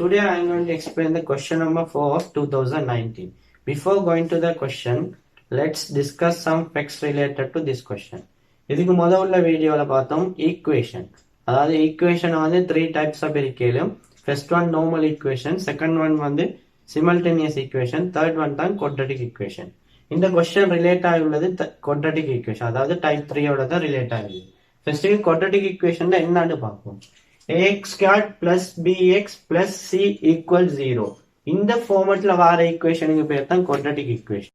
Today I am going to explain the question number 4 of 2019. Before going to the question, let's discuss some facts related to this question. இதுக்கு முதல்ல வீடியோல பார்த்தோம் equation. அதாவது equation வந்து 3 types of பிரிக்கலும். First one normal equation, second one வந்து simultaneous equation, third one தான் quadratic equation. இந்த கொஸ்டின் ரிலேட் ஆகியுள்ளது குவாட்ரட்டிக் ஈக்குவேஷன், அதாவது டைப் 3 ஓட தான் ரிலேட் ஆகுது. ஃபர்ஸ்ட் குவாட்ரட்டிக் ஈக்குவேஷன்ல என்னன்னு பார்ப்போம். ax squared plus bx plus c equals 0. இந்த ஃபார்மட்ல வர ஈக்குவேஷனுக்கு பேர் தான் quadratic equation.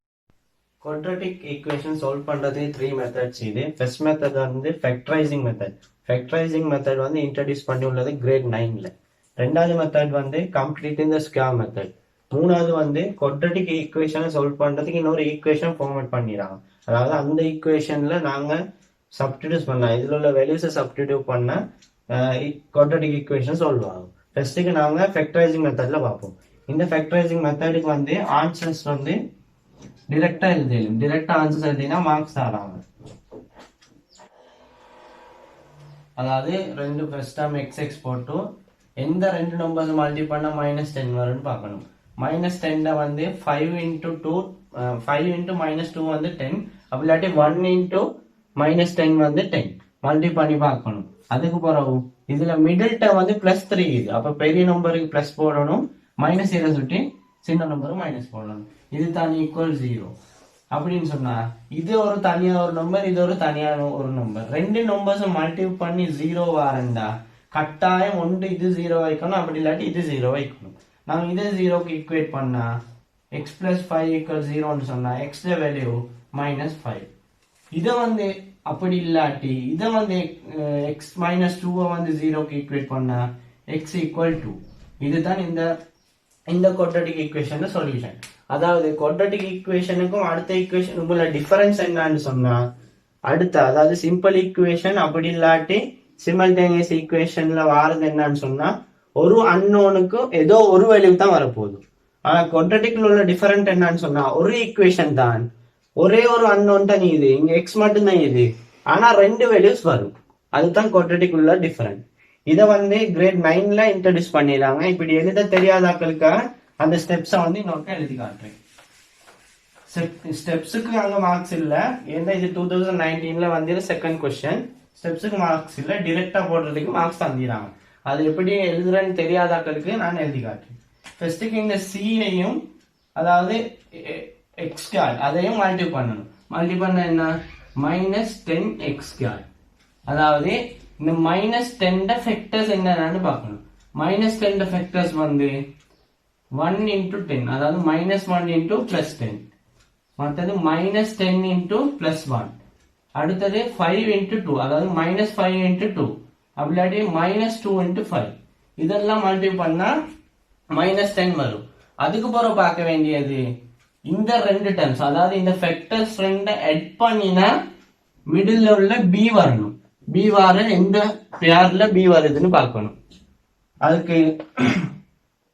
Quadratic equation solve பண்றது 3 மெத்தட்ஸ். இது ஃபர்ஸ்ட் மெத்தட் வந்து ஃபேக்டரைசிங் மெத்தட். ஃபேக்டரைசிங் மெத்தட் வந்து இன்ட்ரோடியூஸ் பண்ணி உள்ளது கிரேட் 9ல. ரெண்டாவது மெத்தட் வந்து கம்ப்ளீட்டிங் தி ஸ்கொயர் மெத்தட். மூணாவது வந்து குவாட்ரட்டிக் ஈக்குவேஷனை சால்வ் பண்றதுக்கு இன்னொரு ஈக்குவேஷன் ஃபார்மட் பண்ணிடுறாங்க. அதாவது அந்த ஈக்குவேஷன்ல நாங்க சப்ஸ்டிடியூட் பண்ணா, இதுல உள்ள வேல்யூஸை சப்ஸ்டிடியூட் பண்ண குவாட்ரட்டிக் ஈக்குவேஷன் சால்வ் ஆகும். ஃபர்ஸ்ட்டுக்கு நாங்க ஃபேக்டரைசிங் மெத்தட்ல பார்ப்போம். இந்த ஃபேக்டரைசிங் மெத்தடுக்கு வந்து ஆன்சர்ஸ் வந்து டிரெக்டா எழுதிடும். டிரெக்டா ஆன்சர்ஸ் எழுதினா மார்க்ஸ் தராங்க. அதாவது ரெண்டு ஃபர்ஸ்ட் டேர்ம் எக்ஸ் போட்டு எந்த ரெண்டு நம்பர்ஸ் மல்டி பண்ணா -10 வரும்னு பார்க்கணும். -10 வந்து 5 into 2 5 into -2 வந்து 10, அப்படி இல்லாட்டி 1 into -10 வந்து 10 மல்டி பண்ணி பார்க்கணும். அதுக்கு பிறகு இதுல மிடில் டேர்ம் வந்து +3 இது. அப்ப பெரிய நம்பருக்கு பிளஸ் போடணும், -0 சுட்டி சின்ன நம்பருக்கு மைனஸ் போடணும். இது தான் ஈக்குவல் 0 அப்படின்னு சொன்னா இது ஒரு தனியா ஒரு நம்பர், இது ஒரு தனியான ஒரு நம்பர். ரெண்டு நம்பர்ஸ் மல்டிபிள் பண்ணி 0 வாரண்டா கட்டாயம் ஒன்று இது 0 வைக்கணும், அப்படி இல்லாட்டி இது 0 வைக்கணும். நாங்க இதை 0க்கு ஈக்குவேட் பண்ணா x + 5 = 0ன்னு சொன்னா x வேல்யூ -5. இதை வந்து அப்படி இல்லாட்டி இதை வந்து x - 2 வந்து 0க்கு ஈக்குவேட் பண்ணா x = 2. இதுதான் இந்த குவாட்ரட்டிக் ஈக்குவேஷன் சொல்யூஷன். அதாவது குவாட்ரட்டிக் ஈக்குவேஷனுக்கும் அடுத்த ஈக்குவேஷனுக்கும் உள்ள டிஃபரன்ஸ் என்னன்னு சொன்னா அதாவது சிம்பிள் ஈக்குவேஷன் அப்படி இல்லாட்டி சிமல்டேனியஸ் ஈக்குவேஷன்ல வாரது என்னன்னு சொன்னா ஒரு அன்னோனுக்கு ஏதோ ஒரு வேல்யூ தான் வரப்போகுது. ஆனா குவாட்ரட்டிக்ல உள்ள டிஃபரண்ட் என்னன்னு சொன்னா ஒரு ஈக்குவேஷன் தான், ஒரே ஒரு அன்னோன் தான் இது, இங்க எக்ஸ் மட்டும் தான் இது, ஆனா ரெண்டு வேல்யூஸ் வரும். அதுதான் குவாட்ரட்டிக் உள்ள டிஃபரண்ட். இதை வந்து கிரேட் 9ல இன்ட்ரோடியூஸ் பண்ணிடுறாங்க. இப்படி எழுத தெரியாதாக்களுக்காக அந்த ஸ்டெப்ஸை வந்து இன்னொரு எழுதி காட்டுறேன். ஸ்டெப்ஸுக்கு அங்க மார்க்ஸ் இல்ல, ஏன்னா இது 2019ல வந்து செகண்ட் கொஸ்டின். ஸ்டெப்ஸுக்கு மார்க்ஸ் இல்ல, டிரெக்டா போடுறதுக்கு மார்க்ஸ் தந்திராங்க. அது எப்படி எழுதுறேன்னு தெரியாதாக்களுக்கு நான் எழுதி காட்டுறேன். ஃபர்ஸ்ட்டுக்கு இந்த சியையும் அதாவது எக்ஸ் ஸ்கொயர் அதையும் மல்டிபிள் பண்ணணும். மல்டிபிள் பண்ண என்ன -10x². அதாவது இந்த -10 ஃபேக்டர்ஸ் என்னன்னு பார்க்கணும். -10 ஃபேக்டர்ஸ் வந்து 1 into 10, அதாவது -1 into +10, மற்றது -10 into +1, அடுத்தது 5 into 2, அதாவது -5 into 2, அப்படி இல்லாட்டி -2 into 5. இதெல்லாம் மல்டிபிள் பண்ணா -10 வரும். அதுக்கு பிறகு பார்க்க வேண்டியது இந்த ரெண்டு டேர்ம்ஸ், அதாவது இந்த ஃபேக்டர்ஸ் ரெண்டு ஆட் பண்ணினா மிடில் உள்ள b வரணும். b வர எந்த பேர்ல b வருதுன்னு பார்க்கணும். அதுக்கு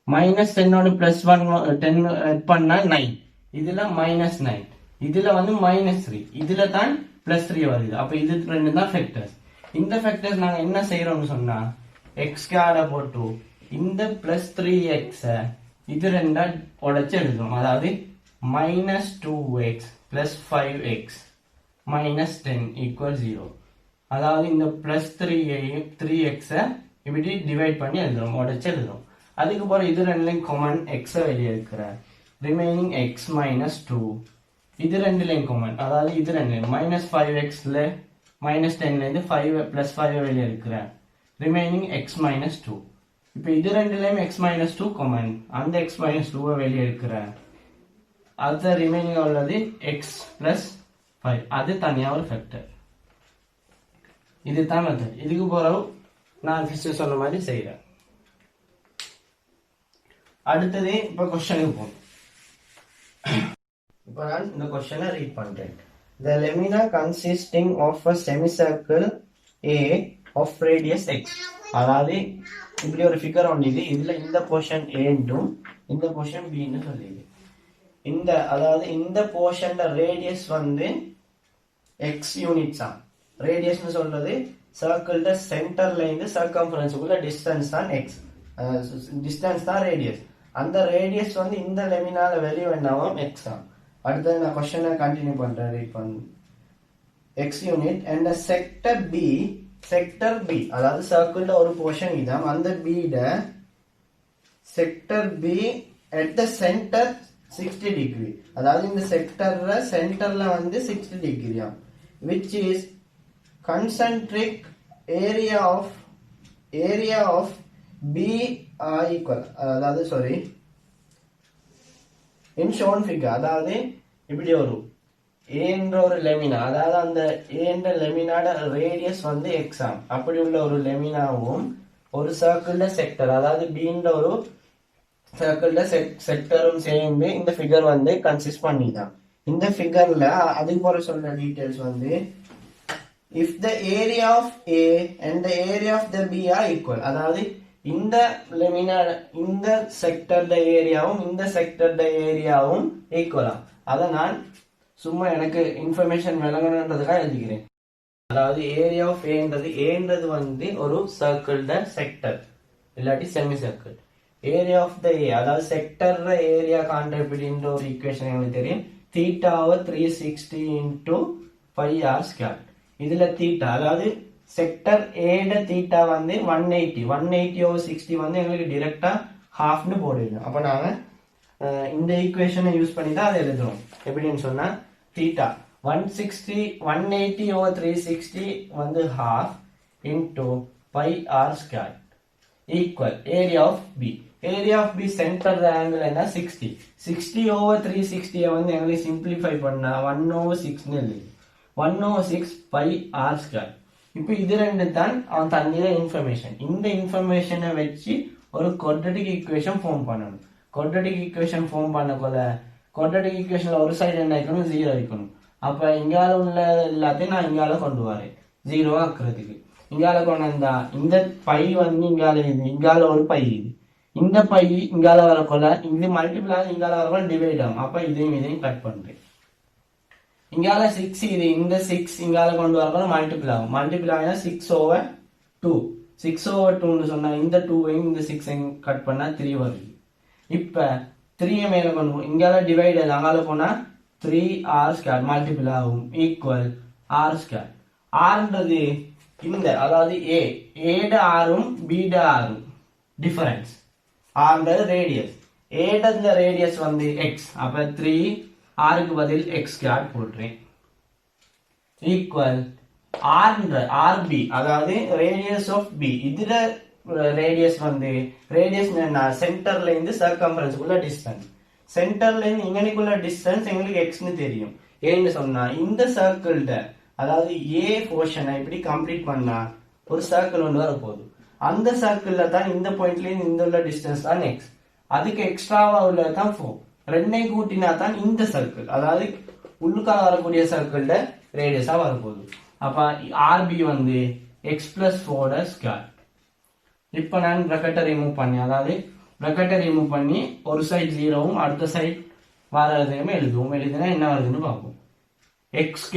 -10 ஓட +1 10 ஆட் பண்ணா 9, இதுல -9, இதுல வந்து -3, இதுல தான் +3 வருது. அப்ப இது ரெண்டு தான் ஃபேக்டர்ஸ். இந்த ஃபேக்டர்ஸ் நாங்க என்ன செய்யறோம்னு சொன்னா x² போட்டு இந்த +3x இது ரெண்டா உடைச்சு எழுதுறோம். அதாவது -2x + 5x -10 = 0. அதாவது இந்த +3x இப்படி டிவைட் பண்ணி எழுதுறோம், உடைச்சு எழுதுறோம். அதுக்கு போற இது ரெண்டுலையும் காமன் x வெளியே இருக்கிற ரிமைனிங் x - 2, இது ரெண்டுலையும் காமன், அதாவது இது ரெண்டுலையும் -5xல -10ல இருந்து 5 + 5 வெளியே இருக்கிற ரிமைனிங் x - 2. இப்ப இது ரெண்டுலையும் x - 2 காமன், அந்த x - 2 வெளியே இருக்கிற அது ரிமைனிங் உள்ளது x + 5, அது தனியா ஒரு ஃபேக்டர். இதுதான் மெத்தட். இதுக்கு போறவு நான் ஃபர்ஸ்ட் சொன்ன மாதிரி செய்யறேன். அடுத்தது இப்ப கொஸ்டினுக்கு போகும். இப்ப நான் இந்த கொஸ்டினை ரீட் பண்றேன். The lamina consisting of a semicircle A of radius x. அதாவது இப்படி ஒரு ஃபிகர் ஒன்று இது. இதுல இந்த போர்ஷன் A என்றும் இந்த போர்ஷன் B ன்னு சொல்லிது. அதாவது இந்த போர்ஷன்ல ரேடியஸ் வந்து x யூனிட்ஸா. ரேடியஸ்னு சொல்றது சர்க்கிள்ட சென்டர்ல இருந்து சர்க்கம்ஃபரன்ஸ்க்குள்ள டிஸ்டன்ஸ் தான் x. டிஸ்டன்ஸ் தான் ரேடியஸ். அந்த ரேடியஸ் வந்து இந்த லெமினால வெளியே வேணாவும் எக்ஸ் தான். அடுத்தது நான் கொஸ்டினை கண்டினியூ பண்றேன். இப்போ x unit and sector b அதாவது சர்க்கிள்ல ஒரு போர்ஷன் இதான். அந்த பிட sector b at the centre 60 degree, அதாவது இந்த செக்டர்ல சென்டர்ல வந்து 60 டிகிரியா, which is concentric area of B are equal, அதாவது sorry in shown figure, அதாவது இப்படி வரும் A என்ற ஒரு லெமினா, அதாவது அந்த A என்ற லெமினாட ரேடியஸ் வந்து எக்ஸாம். அப்படி உள்ள ஒரு லெமினாவும் ஒரு சர்க்கிள்ல செக்டர், அதாவது B என்ற ஒரு சர்க்கிள்ல செக்டரும் சேர்ந்து இந்த ஃபிகர் வந்து கன்சிஸ்ட் பண்ணிதான். இந்த ஃபிகர்ல அது போல சொல்ற டீடைல்ஸ் வந்து if the area of A and the area of the B are equal, அதாவது இந்த லெமினா இந்த செக்டர்ட ஏரியாவும் இந்த செக்டர்ட ஏரியாவும் ஈக்குவலா. அதை நான் சும்மா எனக்கு இன்ஃபர்மேஷன் விளங்கணுன்றதுக்காக எழுதிக்கிறேன். அதாவது ஏரியா ஆஃப் ஏன்றது வந்து ஒரு சர்க்கிள்ட செக்டர் இல்லாட்டி semicircle. Area of the a அதாவது செக்டர் ஏரியா காண்ட்ரிபியூட் ஒரு ஈக்குவேஷன் எங்களுக்கு தெரியும். தீட்டாவை 360 இன்டூ 5r². இதுல தீட்டா அதாவது செக்டர் ஏட தீட்டா வந்து 180/60 வந்து எங்களுக்கு டிரெக்டா ஹாஃப்னு போடுவோம். அப்ப நாங்க இந்த ஈக்குவேஷனை யூஸ் பண்ணி தான் அதை எழுதுறோம். எப்படின்னு சொன்னா தீட்டா 180/360 வந்து half into 5r² equal area of P. Area of P centre angle என்ன 60/360 வந்து எங்களுக்கு சிம்பிளிஃபை பண்ணா 1/6 எழுது 1/6πr². இப்போ இது ரெண்டு தான் அவன் தந்திர இன்ஃபர்மேஷன். இந்த இன்ஃபர்மேஷனை வச்சு ஒரு குவாட்ரட்டிக் ஈக்குவேஷன் ஃபார்ம் பண்ணணும். குவாட்ரட்டிக் ஈக்குவேஷன் ஃபார்ம் பண்ணக்குள்ள குவாட்ரட்டிக் ஈக்குவேஷன்ல ஒரு சைடு என்ன இருக்கணும், 0 இருக்கணும். அப்ப இங்கால உள்ள எல்லாத்தையும் நான் இங்கால கொண்டு வரேன் 0 ஆக்குறதுக்கு. இங்கால கொண்டு வந்தா இந்த பை வந்து இங்கால இது, இங்கால ஒரு பை இது, இந்த பை இங்கால வரக்குள்ள இது மல்டிபிள் ஆகும், இங்கால வரக்குள்ள டிவைட் ஆகும். அப்ப இதையும் கட் பண்றேன். இங்கால 6 இது, இந்த 6 இங்கால கொண்டு வரக்குள்ள மல்டிபிள் ஆகும். மல்டிபிள் ஆகினா 6/2 6/2ன்னு சொன்னா இந்த 2வையும் இந்த 6ஐயும் கட் பண்ணா 3 வருது. இப்ப 3 மேல கொண்டு இங்கால டிவைட் அங்கால போனா 3r² மல்டிபிள் ஆகும் ஈக்குவல் r². ஆர்ன்றது இந்த அதாவது ஏட ஆரும் பீட ஆரும் டிஃபரன்ஸ். ஆர்ன்றது ரேடியஸ், ஏட இந்த ரேடியஸ் வந்து எக்ஸ். அப்ப 3 ஆருக்கு பதில் x² போடுறேன் ஈக்குவல் ஆர்பி அதாவது ரேடியஸ் ஆஃப் பி. இதுல ரேடியஸ் வந்து ரேடியஸ் என்ன, சென்டர்ல இருந்து சர்க்கம்ஃபரன்ஸ்க்குள்ள டிஸ்டன்ஸ். சென்டர்ல இருந்து இங்கனுக்குள்ள டிஸ்டன்ஸ் எங்களுக்கு எக்ஸ்னு தெரியும். ஏன்னு சொன்னா இந்த சர்க்கிள்ட அதாவது ஏ போர்ஷனை இப்படி கம்ப்ளீட் பண்ணா ஒரு சர்க்கிள் ஒன்று வர போகுது. அந்த சர்க்கிள்ல தான் இந்த பாயிண்ட்ல இருந்து இந்த உள்ள டிஸ்டன்ஸ் தான் எக்ஸ். அதுக்கு எக்ஸ்ட்ராவா உள்ளது தான் 4. ரெண்டையும் கூட்டினா தான் இந்த சர்க்கிள் அதாவது உள்ளுக்கால வரக்கூடிய சர்க்கிள்ட ரேடியஸா வரப்போகுது. அப்ப ஆர்பி வந்து x+4². இப்ப நான் பிராக்கெட்டை ரிமூவ் பண்ணி அதாவது பிராக்கெட்டை ரிமூவ் பண்ணி ஒரு சைட் 0வும் அடுத்த சைட் வரதையுமே எழுதுவோம். எழுதுனா என்ன வருதுன்னு பார்ப்போம். x²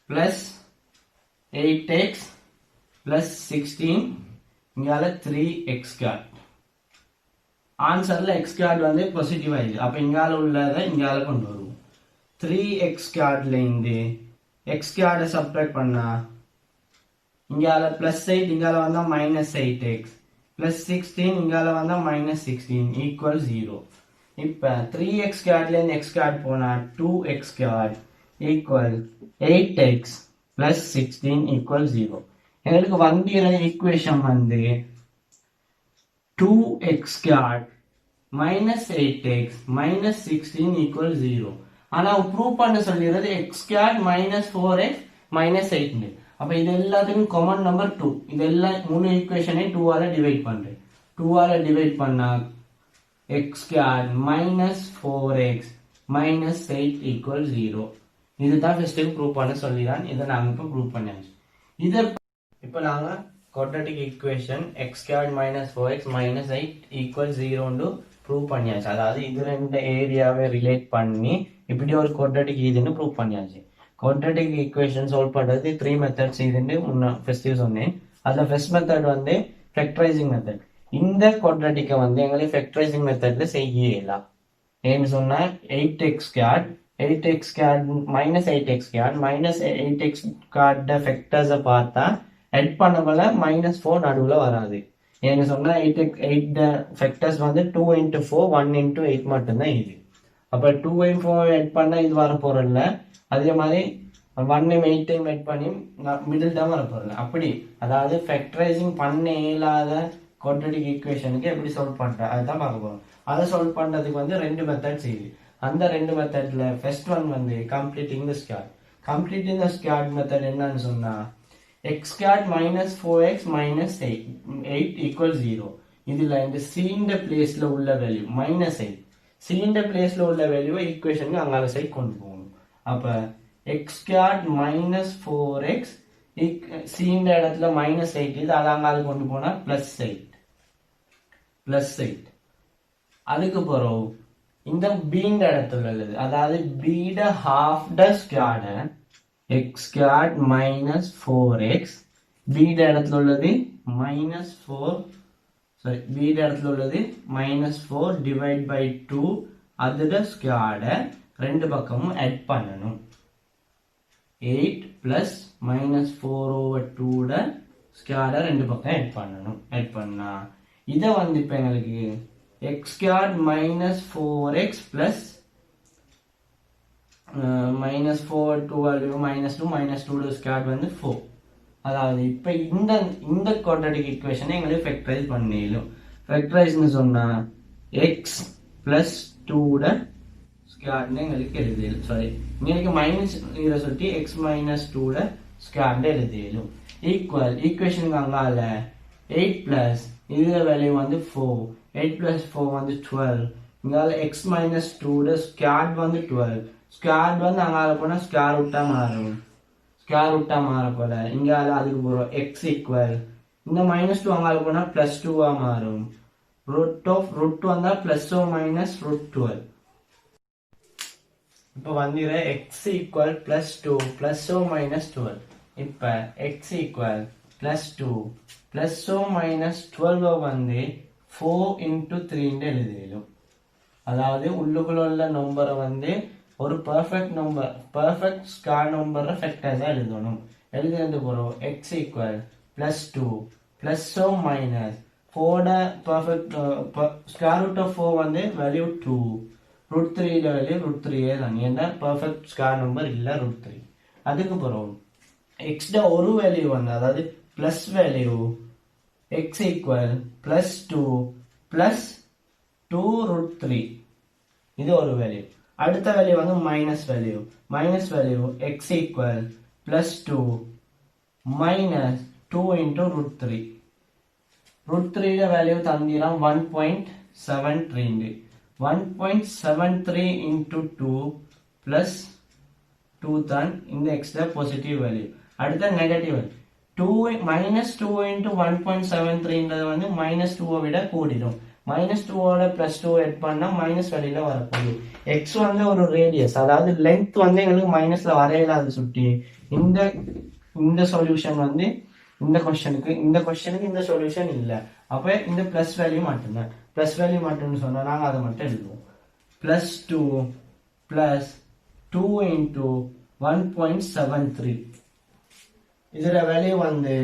plus 8x plus 16 இங்கால 3x². ஆன்சர்ல x² வந்து பாசிட்டிவ் ஆயிடுது. அப்ப இங்கால உள்ளதை இங்கால கொண்டு வருவோம். 3x² இருந்து x² சப்ட்ராக்ட் பண்ணா இங்கால +8 இங்கால வந்தா -8x plus 16 இங்கால வந்தா -16 ஈக்குவல் 0. இப்ப 3x² இருந்து x² போனா 2x² equal 8x plus 16 equal 0. எங்களுக்கு வந்திர ஈக்குவேஷன் வந்து 2x² -8x -16 ஈக்குவல் 0. ஆனா ப்ரூவ் பண்ண சொல்லிடுறது x² -4x -8. அப்ப இது எல்லாத்துக்கும் காமன் நம்பர் 2. இதெல்லாம் மூணு ஈக்குவேஷனை 2 ஆல டிவைட் பண்றேன். 2 ஆல டிவைட் பண்ணா x² -4x -8 ஈக்குவல் 0. இதுதான் ஃபர்ஸ்ட் ப்ரூவ் பண்ண சொல்லிதான். இதை நாங்க இப்ப ப்ரூவ் பண்ணியாச்சு. இத இப்ப நாங்க quadratic equation x² -4x -8 equal 0 prove பண்ணியாச்சு. அதாவது இது ரெண்டு ஏரியாவை ரிலேட் பண்ணி இப்படி ஒரு quadratic இதுன்னு ப்ரூவ் பண்ணியாச்சு. quadratic equation சால்வ் பண்றது 3 மெத்தட்ஸ் இதுன்னு ஃபர்ஸ்ட் சொன்னேன். அதுல ஃபர்ஸ்ட் மெத்தட் வந்து ஃபேக்டரைசிங் மெத்தட். இந்த குவாட்ரேட்டிக்கை வந்து எங்களுக்கு ஃபேக்டரைசிங் மெத்தட்ல செய்யலாம். ஏன்னு சொன்னா 8x square 8x square minus 8x square minus 8x ஸ்கொயர்ட ஃபேக்டர்ஸை பார்த்தா ஹெட் பண்ணப்பல -4 நடுவில் வராது. ஏன்னு சொன்னா 8 ஃபேக்டர்ஸ் வந்து 2 into 4 1 into 8 மட்டும்தான் இது. அப்போ 2 ஹெட் பண்ணா இது வர போறதில்ல. அதே மாதிரி 1 8 ஹெட் பண்ணி மிடில் தான் வர போறதில்ல. அப்படி அதாவது ஃபேக்டரைசிங் பண்ண இயலாத குவாட்ரேட்டிக் ஈக்குவேஷனுக்கு எப்படி சால்வ் பண்ற அதுதான் பார்க்க போறோம். அதை சால்வ் பண்றதுக்கு வந்து 2 மெத்தட்ஸ் இருக்கு. அந்த 2 மெத்தட்ல ஃபர்ஸ்ட் ஒன் வந்து கம்ப்ளீட்டிங் தி ஸ்கொயர். கம்ப்ளீட்டிங் தி ஸ்கொயர் மெத்தட் என்னன்னு சொன்னா x squared minus 4x minus 8 equals 0. இதுல இந்த c இந்த பிளேஸ்ல உள்ள வேல்யூ -8. c இந்த பிளேஸ்ல உள்ள வேல்யூ ஈக்குவேஷனுக்கு அங்கால சைடு கொண்டு போகணும். அப்ப x squared minus 4x c இந்த இடத்துல -8 இது அது அங்கால கொண்டு போனா +8. அதுக்கு பிறகு இந்த b இந்த இடத்துல உள்ளது அதாவது b ட half ட square x squared minus 4x b ட இடத்துல உள்ளது -4 divide by 2 அதோட ஸ்கொயர் ரெண்டு பக்கமும் ஆட் பண்ணணும். 8 plus -4 over 2 ட ஸ்கொயர் ரெண்டு பக்கம் ஆட் பண்ணணும். ஆட் பண்ணா இத வந்து இப்ப எங்களுக்கு x squared minus 4x plus -4 2 -2 square வந்து 4. அதாவது இப்ப இந்த குவாட்ரேட்டிக் ஈக்குவேஷனை எங்களுக்கு ஃபேக்டரைஸ் பண்ணிடலாம். ஃபேக்டரைஸ்னு சொன்னா x plus 2 ட ஸ்கொயர்னு எங்களுக்கு எழுதிடலாம். சாரி உங்களுக்கு மைனஸ் இதை சொல்லி x minus 2 ட ஸ்கொயர்னு எழுதிடலாம். ஈக்குவேஷனுக்கு அங்கால 8 plus இதுல வேல்யூ வந்து 4 8 plus 4 வந்து 12. இங்கால x minus 2 ட ஸ்கொயர் வந்து 12. ஸ்கொயர் வந்து அங்கால போனா ஸ்கொயர் ரூட்டா மாற போல இங்கால அதுக்கு போறோம் x ஈக்குவல் இந்த -2 அங்கால போனா +2 மாறும். root வந்தா +or minus √12. இப்ப வந்துற x ஈக்குவல் +2 +or minus 12. இப்ப x ஈக்குவல் +2 +or minus 12 வந்து 4 into 3 ன்னு எழுதிடலாம். அதாவது உள்ளுக்குள்ள உள்ள நம்பரை வந்து ஒரு பெர்ஃபெக்ட் ஸ்கொயர் நம்பர் ஃபேக்டர்ஸா எழுதணும். எழுதிட்டு போறோம் x equal +2 +or minus 4 perfect square root of 4 வந்து வேல்யூ 2 √3 ல வேல்யூ √3 தான். ஏன்னா பெர்ஃபெக்ட் ஸ்கொயர் நம்பர் இல்ல √3. அதுக்கு போறோம் x ட ஒரு வேல்யூ வந்து அதாவது பிளஸ் வேல்யூ x ஈக்குவல் +2 +2 √3 இது ஒரு வேல்யூ. அடுத்த வேல்யூ வந்து minus value x equal +2 -2 into √3. √3 ட வேல்யூ தந்திரம் 1.73. 1.73 into 2 plus 2 தான் இந்த x ல பாசிட்டிவ் வேல்யூ. அடுத்த நெகட்டிவ் -2 into 1.73 வந்து -2 விட கூடிடும். -2 ஓட +2 ஆட் பண்ணா மைனஸ் வேல்யூல வரப்போகுது. x வந்து ஒரு ரேடியஸ் அதாவது லென்த் வந்து எங்களுக்கு மைனஸ்ல வரையலாது சுட்டி. இந்த சொல்யூஷன் வந்து இந்த கொஸ்டினுக்கு இந்த சொல்யூஷன் இல்ல. அப்ப இந்த பிளஸ் வேல்யூ மட்டும்னு சொன்னா நாங்க அதை மட்டும் எழுதுவோம். +2 +2 into 1.73 இதோட வேல்யூ வந்து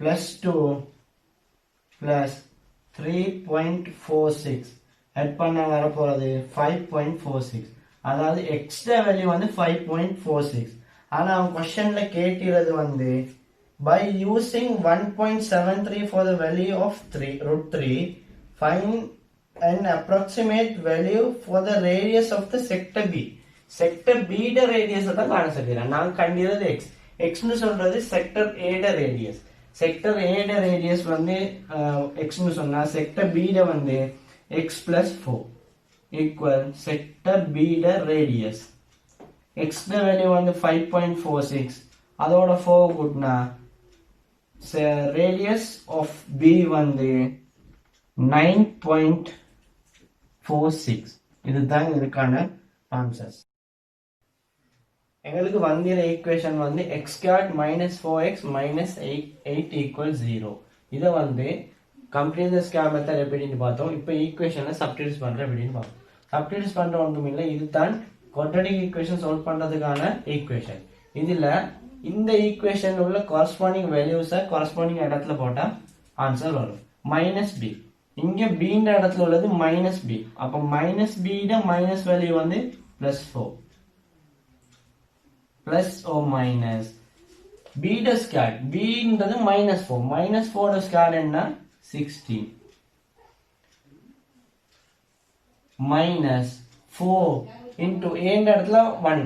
+2 +3.46 ஆட் பண்ண வர போறது 5.46. அதாவது x வேல்யூ வந்து 5.46. ஆனா அவங்க क्वेश्चनல கேட்டிருது வந்து by using 1.73 for the value of √3 find an approximate value for the radius of the sector B. sector B ட ரேடியஸ் தான் காண சொல்றேன். நான் கண்டிருது x னு சொல்றது செக்டர் A ட ரேடியஸ். செக்டர் A ட ரேடியஸ் வந்து x னு சொன்னா செக்டர் B ட வந்து x + 4 equal செக்டர் B ட ரேடியஸ். x ட வேல்யூ வந்து 5.46 அதோட 4 கூட்டினா ரேடியஸ் ஆஃப் B வந்து 9.46. இதுதான் இதுக்கான ஆன்சர்ஸ். எங்களுக்கு வந்திர ஈக்குவேஷன் வந்து x squared minus 4x minus 8 equals 0. இதை வந்து கம்ப்ளீட் த ஸ்கொயர் மெத்தட் எப்படின்னு பார்த்தோம். இப்போ ஈக்குவேஷனை சப்ஸ்டிட்யூட் பண்ற எப்படின்னு பார்த்தோம். சப்ஸ்டிட்யூட் பண்ற ஒன்றும் இல்லை, இதுதான் குவாட்ரடிக் ஈக்குவேஷன் சால்வ் பண்றதுக்கான ஈக்குவேஷன். இதுல இந்த ஈக்குவேஷன் உள்ள காரஸ்பாண்டிங் வேல்யூஸை காரஸ்பாண்டிங் இடத்துல போட்டா ஆன்சர் வரும். மைனஸ் பி, இங்க பின்ற இடத்துல உள்ளது மைனஸ் பி, அப்ப மைனஸ் பிட மைனஸ் வேல்யூ வந்து பிளஸ் 4 பிளஸ் ஓ மைனஸ் பிட ஸ்கொயர், பின்றது மைனஸ் 4, மைனஸ் 4 ஸ்கொயர் என்ன 16 மைனஸ் 4 இன்டு ஏன்ற இடத்துல 1,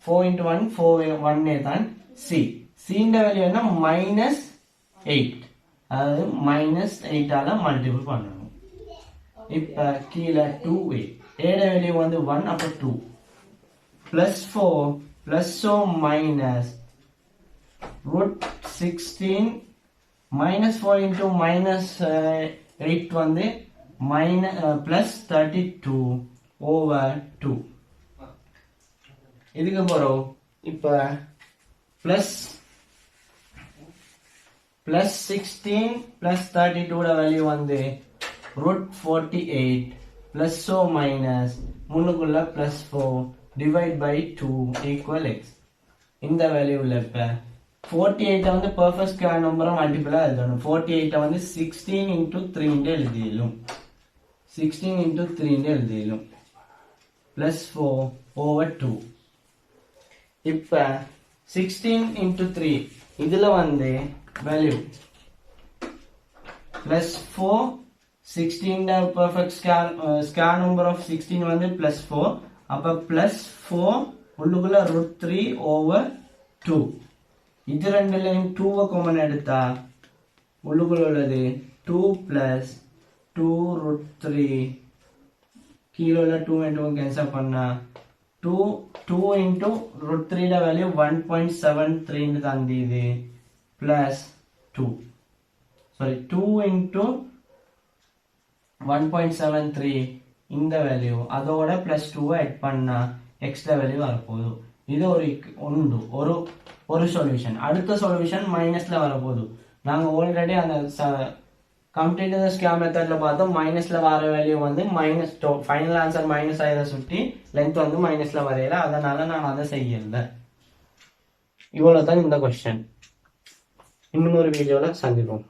4 into 1 4 1 தான் சி, சின்ற வேல்யூ என்ன மைனஸ் 8, அதாவது மைனஸ் 8 ஆல மல்டிபிள் பண்ணணும். இப்ப கீழே 2a, ஏட வேல்யூ வந்து 1, அப்ப 2 plus 4 plus o minus root 16 minus 4 into minus 8 வந்து minus plus 32 over 2. இதுக்கு போறோம். இப்ப plus 16 plus 32 ஓட வேல்யூ வந்து root 48 plus O minus முன்னுக்குள்ள plus 4 divide by 2 equal x. இந்த வேல்யூல இப்ப 48 வந்து பெர்ஃபெக்ட் ஸ்கொயர் நம்பரை மல்டிபிளா எழுதணும். 48 வந்து 16 into 3 ன்னு எழுதிடலாம். 16 into 3 ன்னு எழுதிடலாம். plus 4 over 2. இப்ப 16 into 3 இதுல வந்து value plus 4, 16 perfect square number of 16 வந்து plus 4, அப்ப plus 4 உள்ளுக்குள்ள root 3 over 2. இது ரெண்டுலையும் 2 காமன் எடுத்தா உள்ளுக்குள்ள உள்ளது 2 plus 2 root 3, கீழே உள்ள 2 into கேன்சல் பண்ணா 2 into root 3 ட வேல்யூ 1.73 ன்னு தந்தீது plus 2 into 1.73 இந்த வேல்யூ அதோட plus 2 ஆட் பண்ணா x ட வேல்யூ வரப்போகுது. இது ஒரு சொல்யூஷன். அடுத்த சொல்யூஷன் மைனஸ்ல வரப்போகுது. நாங்க ஆல்ரெடி அந்த கம்ப்ளீட் ஸ்கொயர் மெத்தட்ல பார்த்தோம். மைனஸ்ல வர வேல்யூ வந்து மைனஸ், ஃபைனல் ஆன்சர் மைனஸ் ஆயிர சுற்றி லென்த் வந்து மைனஸ்ல வரையல, அதனால நான் அதை செய்யல. இவ்வளவுதான் இந்த கொஸ்டின். இன்னும் ஒரு வீடியோல சந்திப்போம்.